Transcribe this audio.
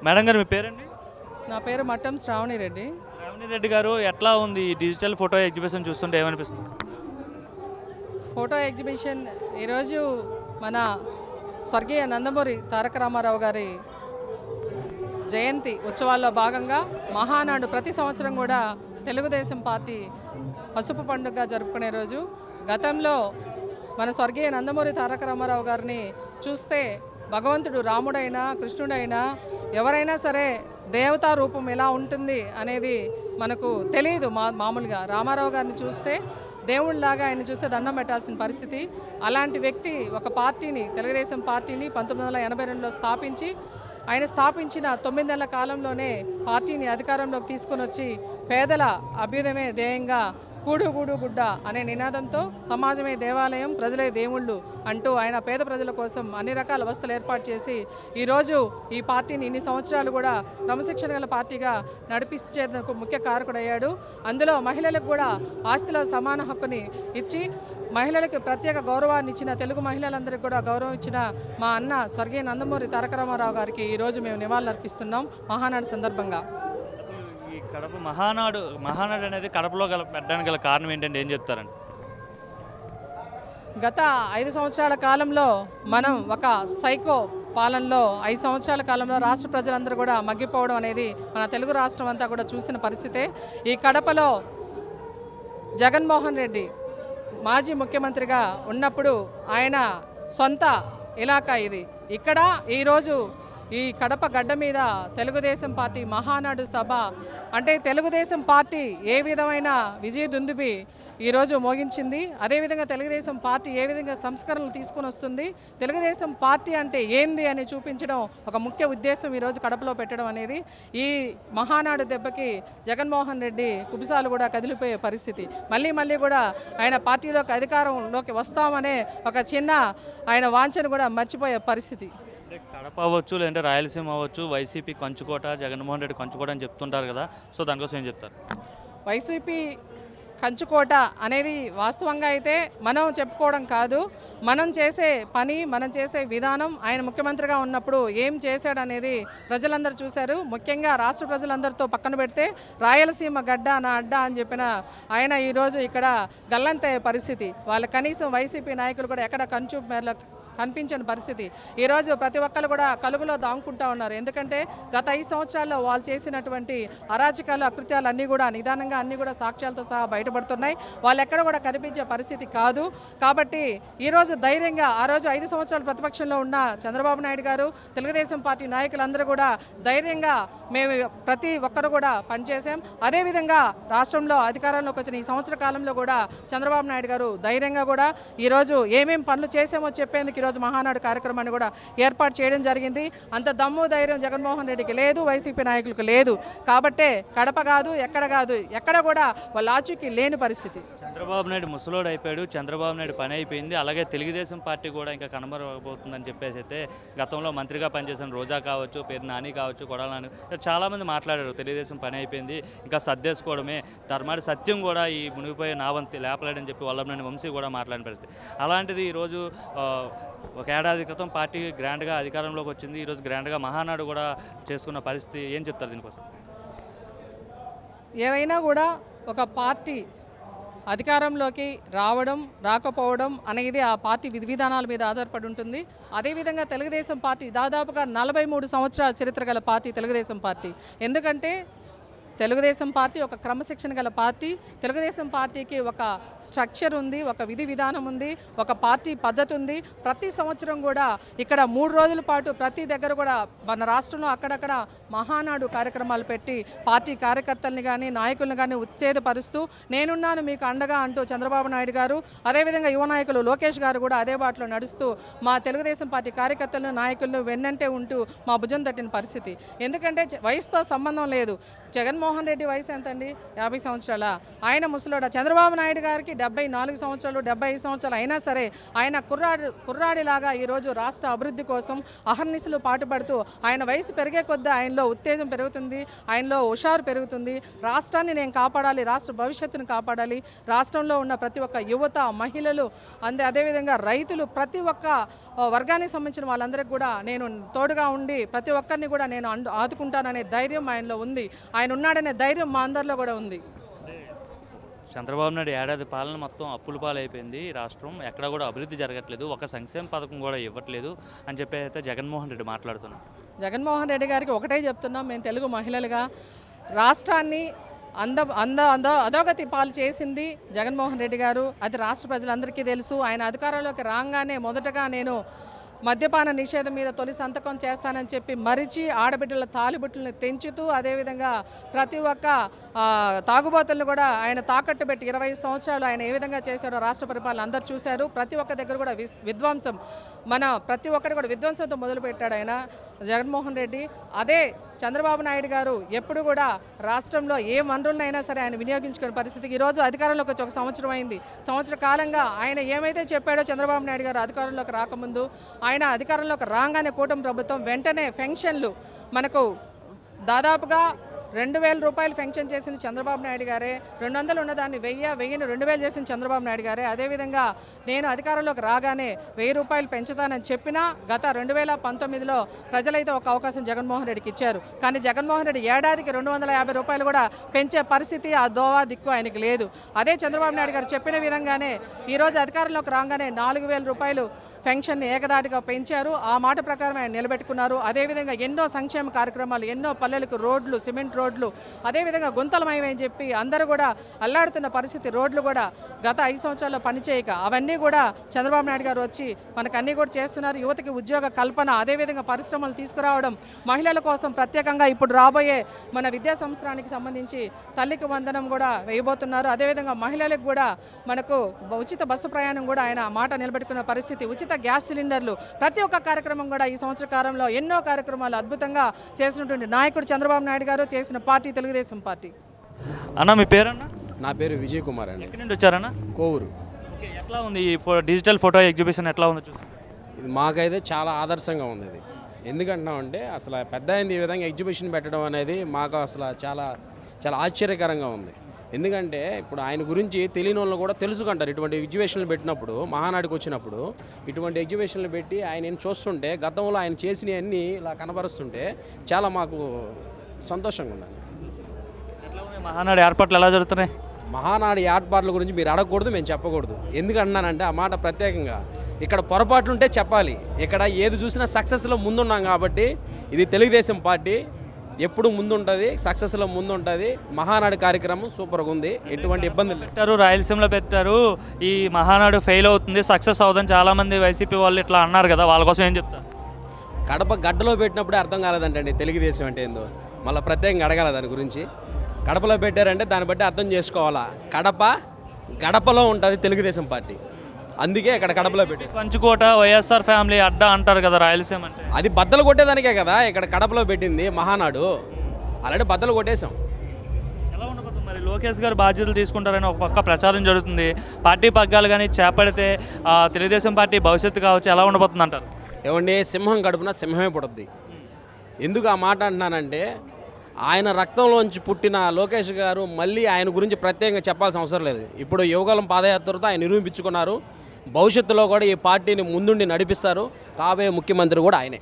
Madam గారు మీ పేరండి? నా పేరు మట్టం శ్రావణి రెడ్డి. శ్రావణి రెడ్డి గారు, ఎట్లా ఉంది ఈ డిజిటల్ ఫోటో ఎగ్జిబిషన్ చూస్తుంటే ఏమనిపిస్తుంది? ఫోటో ఎగ్జిబిషన్ ఈరోజు మన స్వర్గీయ నందమూరి తారక రామారావు గారి జయంతి ఉత్సవాల్లో భాగంగా మహానాడు ప్రతి సంవత్సరం కూడా తెలుగుదేశం పార్టీ పసుపు పండుగగా జరుపుకునే రోజు. గతంలో మన స్వర్గీయ నందమూరి తారక రామారావు గారిని చూస్తే భగవంతుడు రాముడైనా కృష్ణుడైనా ఎవరైనా సరే దేవతా రూపం ఎలా ఉంటుంది అనేది మనకు తెలియదు. మామూలుగా రామారావు గారిని చూస్తే దేవుళ్ళలాగా ఆయన చూస్తే దండం పెట్టాల్సిన పరిస్థితి. అలాంటి వ్యక్తి ఒక పార్టీని, తెలుగుదేశం పార్టీని 1982లో స్థాపించి ఆయన స్థాపించిన 9 నెలల కాలంలోనే పార్టీని అధికారంలోకి తీసుకొని వచ్చి పేదల అభ్యుదయమే ధ్యేయంగా కూడు గూడు గుడ్డ అనే నినాదంతో సమాజమే దేవాలయం, ప్రజలే దేవుళ్ళు అంటూ ఆయన పేద ప్రజల కోసం అన్ని రకాల వసతులు ఏర్పాటు చేసి ఈరోజు ఈ పార్టీని ఇన్ని సంవత్సరాలు కూడా క్రమశిక్షణ గల పార్టీగా నడిపించేందుకు ముఖ్య కారకుడయ్యాడు. అందులో మహిళలకు కూడా ఆస్తిలో సమాన హక్కుని ఇచ్చి మహిళలకు ప్రత్యేక గౌరవాన్ని ఇచ్చిన, తెలుగు మహిళలందరికీ కూడా గౌరవం ఇచ్చిన మా అన్న స్వర్గీయ నందమూరి తారక రామారావు గారికి ఈరోజు మేము నివాళులర్పిస్తున్నాం మహానాడు సందర్భంగా. ఈ కడప మహానాడు అనేది కడపలో పెట్టడానికి గల కారణం ఏంటంటే ఏం చెప్తారండి? గత 5 సంవత్సరాల కాలంలో మనం ఒక సైకో పాలనలో 5 సంవత్సరాల కాలంలో రాష్ట్ర ప్రజలందరూ కూడా మగ్గిపోవడం అనేది మన తెలుగు రాష్ట్రం అంతా కూడా చూసిన పరిస్థితే. ఈ కడపలో జగన్మోహన్ రెడ్డి మాజీ ముఖ్యమంత్రిగా ఉన్నప్పుడు ఆయన సొంత ఇలాకా ఇది. ఇక్కడ ఈరోజు ఈ కడప గడ్డ మీద తెలుగుదేశం పార్టీ మహానాడు సభ అంటే తెలుగుదేశం పార్టీ ఏ విధమైన విజయ దుందుబి ఈరోజు మోగించింది, అదేవిధంగా తెలుగుదేశం పార్టీ ఏ విధంగా సంస్కరణలు తీసుకొని వస్తుంది, తెలుగుదేశం పార్టీ అంటే ఏంది అని చూపించడం ఒక ముఖ్య ఉద్దేశం ఈరోజు కడపలో పెట్టడం అనేది. ఈ మహానాడు దెబ్బకి జగన్మోహన్ రెడ్డి కుబిసాలు కూడా కదిలిపోయే పరిస్థితి. మళ్ళీ కూడా ఆయన పార్టీలోకి అధికారంలోకి వస్తామనే ఒక చిన్న ఆయన వాంఛను కూడా మర్చిపోయే పరిస్థితి. కడప అవ్వచ్చు, లేదంటే రాయలసీమ అవ్వచ్చు, వైసీపీ కంచుకోట, జగన్మోహన్ రెడ్డి కంచుకోట అని చెప్తుంటారు కదా, సో దానికోసం ఏం చెప్తారు? వైసీపీ కంచుకోట అనేది వాస్తవంగా అయితే మనం చెప్పుకోవడం కాదు, మనం చేసే పని, మనం చేసే విధానం. ఆయన ముఖ్యమంత్రిగా ఉన్నప్పుడు ఏం చేశాడనేది ప్రజలందరూ చూశారు. ముఖ్యంగా రాష్ట్ర ప్రజలందరితో పక్కన పెడితే రాయలసీమ గడ్డ నా అడ్డ అని చెప్పిన ఆయన ఈరోజు ఇక్కడ గల్లంతయ్యే పరిస్థితి. వాళ్ళ కనీసం వైసీపీ నాయకులు కూడా ఎక్కడ కంచు మేరలో కనిపించని పరిస్థితి. ఈరోజు ప్రతి ఒక్కరు కూడా కలుగులో దాముకుంటా ఉన్నారు. ఎందుకంటే గత 5 సంవత్సరాల్లో వాళ్ళు చేసినటువంటి అరాచకాలు, అకృత్యాలు అన్నీ కూడా నిదానంగా అన్నీ కూడా సాక్ష్యాలతో సహా బయటపడుతున్నాయి. వాళ్ళు ఎక్కడ కూడా కనిపించే పరిస్థితి కాదు. కాబట్టి ఈరోజు ధైర్యంగా, ఆ రోజు 5 సంవత్సరాలు ప్రతిపక్షంలో ఉన్న చంద్రబాబు నాయుడు గారు, తెలుగుదేశం పార్టీ నాయకులందరూ కూడా ధైర్యంగా మేము ప్రతి ఒక్కరు కూడా పనిచేసాం. అదేవిధంగా రాష్ట్రంలో అధికారంలోకి వచ్చిన ఈ సంవత్సర కాలంలో కూడా చంద్రబాబు నాయుడు గారు ధైర్యంగా కూడా ఈరోజు ఏమేం పనులు చేసామో చెప్పేందుకు ఈరోజు మహానాడు కార్యక్రమాన్ని కూడా ఏర్పాటు చేయడం జరిగింది. అంత దమ్ము ధైర్యం జగన్మోహన్ రెడ్డికి లేదు, వైసీపీ నాయకులకు లేదు. కాబట్టే కడప కాదు, ఎక్కడ కూడా వాళ్ళ ఆచూకీ లేని పరిస్థితి. చంద్రబాబు నాయుడు ముసలోడు అయిపోయాడు, చంద్రబాబు నాయుడు పని అయిపోయింది. అలాగే తెలుగుదేశం పార్టీ కూడా ఇంకా కనబడబోతుందని చెప్పేసి అయితే గతంలో మంత్రిగా పనిచేసిన రోజా కావచ్చు, పేరు నాని కావచ్చు, కొడాల నాని చాలామంది మాట్లాడారు. తెలుగుదేశం పని అయిపోయింది, ఇంకా సర్దేసుకోవడమే. ధర్మాడి సత్యం కూడా ఈ మునిగిపోయే నావంతి లేపలేడని చెప్పి వల్లభనేని వంశీ కూడా మాట్లాడిన పరిస్థితి. అలాంటిది ఈరోజు ఒక ఏడాది క్రితం పార్టీ గ్రాండ్గా అధికారంలోకి వచ్చింది, ఈరోజు గ్రాండ్గా మహానాడు కూడా చేసుకున్న పరిస్థితి. ఏం చెప్తారు దీనికోసం? ఏదైనా కూడా ఒక పార్టీ అధికారంలోకి రావడం రాకపోవడం అనేది ఆ పార్టీ విధి విధానాల మీద ఆధారపడి ఉంటుంది. అదేవిధంగా తెలుగుదేశం పార్టీ దాదాపుగా 43 సంవత్సరాల చరిత్ర గల పార్టీ తెలుగుదేశం పార్టీ. ఎందుకంటే తెలుగుదేశం పార్టీ ఒక క్రమశిక్షణ గల పార్టీ. తెలుగుదేశం పార్టీకి ఒక స్ట్రక్చర్ ఉంది, ఒక విధి విధానం ఉంది, ఒక పార్టీ పద్ధతి ఉంది. ప్రతి సంవత్సరం కూడా ఇక్కడ 3 రోజుల పాటు ప్రతి దగ్గర కూడా మన రాష్ట్రంలో అక్కడక్కడ మహానాడు కార్యక్రమాలు పెట్టి పార్టీ కార్యకర్తల్ని కానీ నాయకులను కానీ ఉత్తేజపరుస్తూ నేనున్నాను మీకు అండగా అంటూ చంద్రబాబు నాయుడు గారు, అదేవిధంగా యువ నాయకులు లోకేష్ గారు కూడా అదే బాటలో నడుస్తూ మా తెలుగుదేశం పార్టీ కార్యకర్తలను నాయకులను వెన్నంటే ఉంటూ మా భుజం తట్టిన పరిస్థితి. ఎందుకంటే వయసుతో సంబంధం లేదు. జగన్మోహన్ జగన్మోహన్ రెడ్డి వయసు ఎంతండి? 50 సంవత్సరాల. ఆయన ముసలోడా? చంద్రబాబు నాయుడు గారికి 74 సంవత్సరాలు, 75 సంవత్సరాలు అయినా సరే ఆయన కుర్రాడిలాగా ఈరోజు రాష్ట్ర అభివృద్ధి కోసం అహర్నిశలు పాటుపడుతూ ఆయన వయసు పెరిగే కొద్దీ ఆయనలో ఉత్తేజం పెరుగుతుంది, ఆయనలో హుషారు పెరుగుతుంది. రాష్ట్రాన్ని నేను కాపాడాలి, రాష్ట్ర భవిష్యత్తును కాపాడాలి, రాష్ట్రంలో ఉన్న ప్రతి ఒక్క యువత, మహిళలు, అదేవిధంగా రైతులు, ప్రతి ఒక్క వర్గానికి సంబంధించిన వాళ్ళందరికీ కూడా నేను తోడుగా ఉండి ప్రతి ఒక్కరిని కూడా నేను ఆదుకుంటాననే ధైర్యం ఆయనలో ఉంది. ఆయన ఉన్నాడనే ధైర్యం మా అందరిలో కూడా ఉంది. చంద్రబాబు నాయుడు ఏడాది పాలన మొత్తం అప్పుల పాలైపోయింది, రాష్ట్రం ఎక్కడ కూడా అభివృద్ధి జరగట్లేదు, ఒక సంక్షేమ పథకం కూడా ఇవ్వట్లేదు అని చెప్పి అయితే జగన్మోహన్ రెడ్డి మాట్లాడుతున్నారు. జగన్మోహన్ రెడ్డి గారికి ఒకటే చెప్తున్నాం, మేము తెలుగు మహిళలుగా రాష్ట్రాన్ని అధోగతి పాలు చేసింది జగన్మోహన్ రెడ్డి గారు. అది రాష్ట్ర ప్రజలందరికీ తెలుసు. ఆయన అధికారంలోకి రాగానే మొదటగా నేను మద్యపాన నిషేధం మీద తొలి సంతకం చేస్తానని చెప్పి మరిచి ఆడబిడ్డల తాలిబుట్టులను తెంచుతూ అదేవిధంగా ప్రతి ఒక్క తాగుబోతులను కూడా ఆయన తాకట్టు పెట్టి 20 సంవత్సరాలు ఆయన ఏ విధంగా చేశారో రాష్ట్ర పరిపాలన అందరూ చూశారు. ప్రతి ఒక్క దగ్గర కూడా విధ్వంసం, ప్రతి ఒక్కటి కూడా విధ్వంసంతో మొదలుపెట్టాడు ఆయన జగన్మోహన్ రెడ్డి. అదే చంద్రబాబు నాయుడు గారు ఎప్పుడు కూడా రాష్ట్రంలో ఏ వనరులనైనా సరే ఆయన వినియోగించుకునే పరిస్థితికి ఈరోజు అధికారంలోకి వచ్చి 1 సంవత్సరం అయింది. సంవత్సర కాలంగా ఆయన ఏమైతే చెప్పాడో చంద్రబాబు నాయుడు గారు అధికారంలోకి రాకముందు, ఆయన అధికారంలోకి రాగానే కూటమి ప్రభుత్వం వెంటనే పెన్షన్లు మనకు దాదాపుగా 2,000 రూపాయలు పెన్షన్ చేసిన చంద్రబాబు నాయుడు గారే, 200 ఉన్నదాన్ని 1000ని 2,000 చేసిన చంద్రబాబు నాయుడు గారే. అదేవిధంగా నేను అధికారంలోకి రాగానే 1000 రూపాయలు పెంచుతానని చెప్పినా గత 2019లో ప్రజలైతే ఒక అవకాశం జగన్మోహన్ రెడ్డికి ఇచ్చారు. కానీ జగన్మోహన్ రెడ్డి ఏడాదికి 250 రూపాయలు కూడా పెంచే పరిస్థితి ఆ దోవా దిక్కు ఆయనకి లేదు. అదే చంద్రబాబు నాయుడు గారు చెప్పిన విధంగానే ఈరోజు అధికారంలోకి రాగానే 4,000 రూపాయలు పెన్షన్ని ఏకదాటిగా పెంచారు. ఆ మాట ప్రకారం ఆయన నిలబెట్టుకున్నారు. అదేవిధంగా ఎన్నో సంక్షేమ కార్యక్రమాలు, ఎన్నో పల్లెలకు రోడ్లు, సిమెంట్ రోడ్లు, అదేవిధంగా గుంతలమయమని చెప్పి అందరూ కూడా అల్లాడుతున్న పరిస్థితి, రోడ్లు కూడా గత 5 సంవత్సరాల్లో పనిచేయక అవన్నీ కూడా చంద్రబాబు నాయుడు గారు వచ్చి మనకు అన్నీ కూడా చేస్తున్నారు. యువతకి ఉద్యోగ కల్పన, అదేవిధంగా పరిశ్రమలు తీసుకురావడం, మహిళల కోసం ప్రత్యేకంగా ఇప్పుడు రాబోయే మన విద్యా సంవత్సరానికి సంబంధించి తల్లికి వందనం కూడా వేయబోతున్నారు. అదేవిధంగా మహిళలకు కూడా మనకు ఉచిత బస్సు ప్రయాణం కూడా ఆయన మాట నిలబెట్టుకున్న పరిస్థితి, ఉచిత గ్యాస్ సిలిండర్లు, ప్రతి ఒక్క కార్యక్రమం కూడా ఈ సంవత్సర కాలంలో ఎన్నో కార్యక్రమాలు అద్భుతంగా చేసినటువంటి నాయకుడు చంద్రబాబు నాయుడు గారు, చేసిన పార్టీ తెలుగుదేశం పార్టీ. అన్న మీ పేరన్నా? నా పేరు విజయ్ కుమార్ అండి. ఎక్కడి నుండి వచ్చారన్న? కోవూరు. ఓకే, ఎట్లా ఉంది ఈ డిజిటల్ ఫోటో ఎగ్జిబిషన్ ఎట్లా ఉంది? ఇది మాకైతే చాలా ఆదర్శంగా ఉంది. ఇది ఎందుకంటున్నామంటే అసలు పెద్ద అయింది ఈ విధంగా ఎగ్జిబిషన్ పెట్టడం అనేది మాకు అసలు చాలా చాలా ఆశ్చర్యకరంగా ఉంది. ఎందుకంటే ఇప్పుడు ఆయన గురించి తెలియని వాళ్ళు కూడా తెలుసుకుంటారు. ఇటువంటి ఎగ్జిబిషన్లు పెట్టినప్పుడు, మహానాడికి వచ్చినప్పుడు ఇటువంటి ఎగ్జిబిషన్లు పెట్టి ఆయన చూస్తుంటే, గతంలో ఆయన చేసినవన్నీ ఇలా కనబరుస్తుంటే చాలా మాకు సంతోషంగా ఉందండి. మహానాడు ఏర్పాట్లు ఎలా జరుగుతున్నాయి? మహానాడు ఏర్పాట్ల గురించి మీరు అడగకూడదు, మేము చెప్పకూడదు. ఎందుకంటున్నానంటే ఆ మాట ప్రత్యేకంగా ఇక్కడ పొరపాట్లు ఉంటే చెప్పాలి. ఇక్కడ ఏది చూసినా సక్సెస్లో ముందున్నాం కాబట్టి ఇది తెలుగుదేశం పార్టీ ఎప్పుడు ముందుంటుంది, సక్సెస్లో ముందుంటుంది. మహానాడు కార్యక్రమం సూపర్గా ఉంది, ఎటువంటి ఇబ్బందులు పెట్టారు. రాయలసీమలో పెట్టారు, ఈ మహానాడు ఫెయిల్ అవుతుంది, సక్సెస్ అవుతుంది చాలామంది వైసీపీ వాళ్ళు ఇట్లా అన్నారు కదా, వాళ్ళ కోసం ఏం చెప్తారు? కడప గడ్డలో పెట్టినప్పుడే అర్థం కాలేదంటండి తెలుగుదేశం అంటే ఏందో. మళ్ళీ ప్రత్యేకంగా అడగాల దాని గురించి. కడపలో పెట్టారంటే దాన్ని బట్టి అర్థం చేసుకోవాలా. గడపలో ఉంటుంది తెలుగుదేశం పార్టీ, అందుకే ఇక్కడ కడపలో పెట్టి. పంచుకోట వైఎస్ఆర్ ఫ్యామిలీ అడ్డా అంటారు కదా రాయలసీమ అంటే, అది బద్దలు కొట్టేదానికే కదా ఇక్కడ కడపలో పెట్టింది మహానాడు. ఆల్రెడీ బద్దలు కొట్టేశాం. ఎలా ఉండబోతుంది మరి? లోకేష్ గారు బాధ్యతలు తీసుకుంటారని ఒక పక్క ప్రచారం జరుగుతుంది. పార్టీ పగ్గాలు కానీ చేపడితే తెలుగుదేశం పార్టీ భవిష్యత్తు కావచ్చు, ఎలా ఉండబోతుంది అంటారు? ఏమండి, సింహం గడుపున సింహమే పుడుద్ది. ఎందుకు ఆ మాట అంటున్నానంటే ఆయన రక్తంలోంచి పుట్టిన లోకేష్ గారు మళ్ళీ ఆయన గురించి ప్రత్యేకంగా చెప్పాల్సిన అవసరం లేదు. ఇప్పుడు యువగలం పాదయాత్రతో ఆయన నిరూపించుకున్నారు. భవిష్యత్తులో కూడా ఈ పార్టీని ముందుండి నడిపిస్తారు. కాబోయే ముఖ్యమంత్రి కూడా ఆయనే.